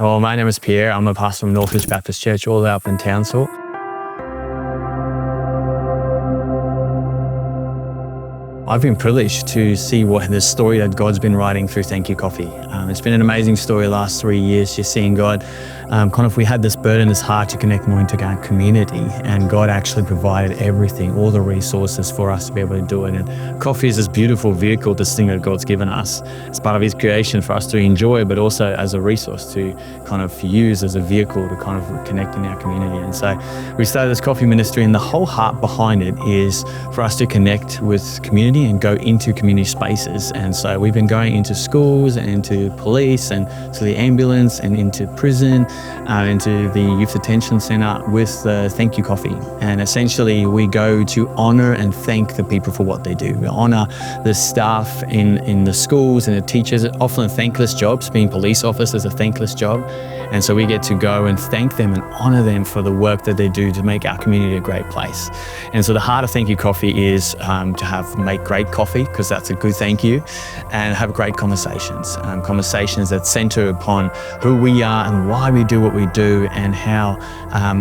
Well, my name is Pierre. I'm a pastor from Northridge Baptist Church, all the way up in Townsville. I've been privileged to see the story that God's been writing through Thank You Coffee. It's been an amazing story the last 3 years, just seeing God we had this burden, this heart to connect more into our community, and God actually provided everything, all the resources for us to be able to do it. And coffee is this beautiful vehicle, this thing that God's given us. It's part of His creation for us to enjoy, but also as a resource to kind of use as a vehicle to kind of connect in our community. And so we started this coffee ministry, and the whole heart behind it is for us to connect with community and go into community spaces. And so we've been going into schools and into police and to the ambulance and into prison, into the youth detention center with the Thank You Coffee. And essentially we go to honor and thank the people for what they do. We honor the staff in the schools and the teachers, often thankless jobs. Being police officers is a thankless job. And so we get to go and thank them and honor them for the work that they do to make our community a great place. And so the heart of Thank You Coffee is to make great coffee, because that's a good thank you, and have great conversations. Conversations that center upon who we are and why we do what we do, and how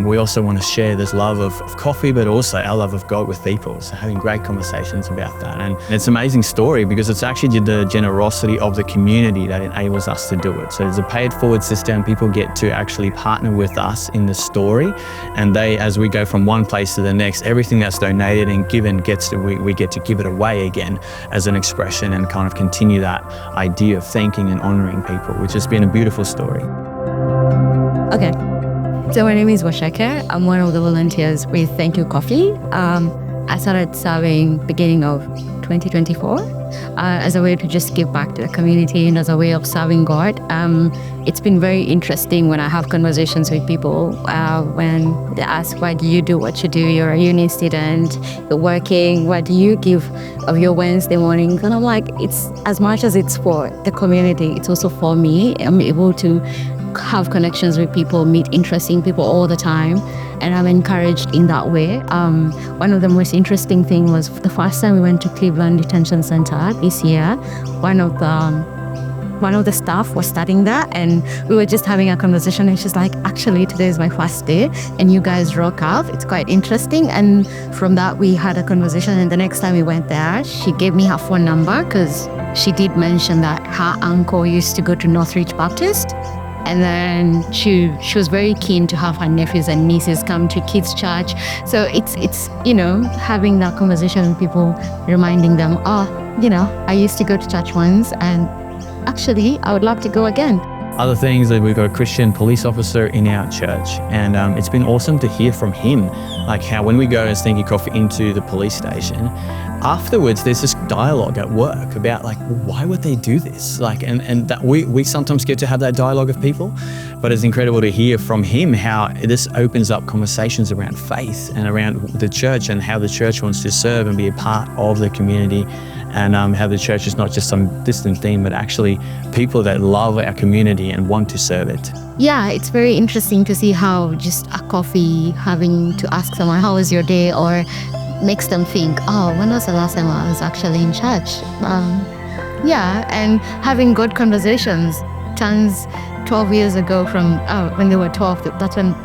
we also want to share this love of coffee, but also our love of God with people. So having great conversations about that. And it's an amazing story because it's actually the generosity of the community that enables us to do it. So there's a pay it forward system. People get to actually partner with us in the story, and as we go from one place to the next, everything that's donated and given we get to give it away again as an expression, and kind of continue that idea of thanking and honoring people, which has been a beautiful story. Okay, so my name is Washaka. I'm one of the volunteers with Thank You Coffee. I started serving beginning of 2024 as a way to just give back to the community and as a way of serving God. It's been very interesting when I have conversations with people when they ask, why do you do what you do? You're a uni student, you're working, what do you give of your Wednesday mornings? And I'm like, it's as much as it's for the community, it's also for me. I'm able to have connections with people, meet interesting people all the time, and I'm encouraged in that way. One of the most interesting things was the first time we went to Cleveland Detention Center this year. One of the staff was studying there, and we were just having a conversation, and she's like, actually today is my first day and you guys rock up. It's quite interesting. And from that we had a conversation, and the next time we went there, she gave me her phone number because she did mention that her uncle used to go to Northridge Baptist. And then she was very keen to have her nephews and nieces come to kids' church. So it's having that conversation with people, reminding them, I used to go to church once, and actually I would love to go again. Other things, that we've got a Christian police officer in our church, and it's been awesome to hear from him, like how when we go as Thank You Coffee into the police station, afterwards there's this dialogue at work about why would they do this? And that we sometimes get to have that dialogue with people, but it's incredible to hear from him how this opens up conversations around faith and around the church, and how the church wants to serve and be a part of the community, and how the church is not just some distant thing, but actually people that love our community and want to serve it. Yeah, it's very interesting to see how just a coffee, having to ask someone, how was your day? Or makes them think, when was the last time I was actually in church? And having good conversations. Turns 12 years ago from when they were 12,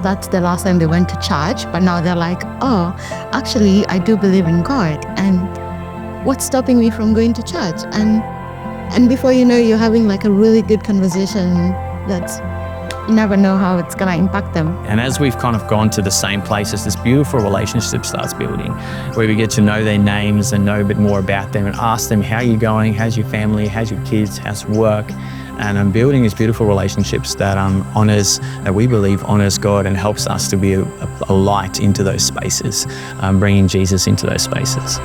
that's the last time they went to church, but now they're like, actually I do believe in God, and what's stopping me from going to church? And before you know, you're having a really good conversation that's, you never know how it's going to impact them. And as we've kind of gone to the same places, this beautiful relationship starts building, where we get to know their names and know a bit more about them, and ask them, how are you going? How's your family? How's your kids? How's work? And I'm building these beautiful relationships that we believe honors God, and helps us to be a light into those spaces, bringing Jesus into those spaces.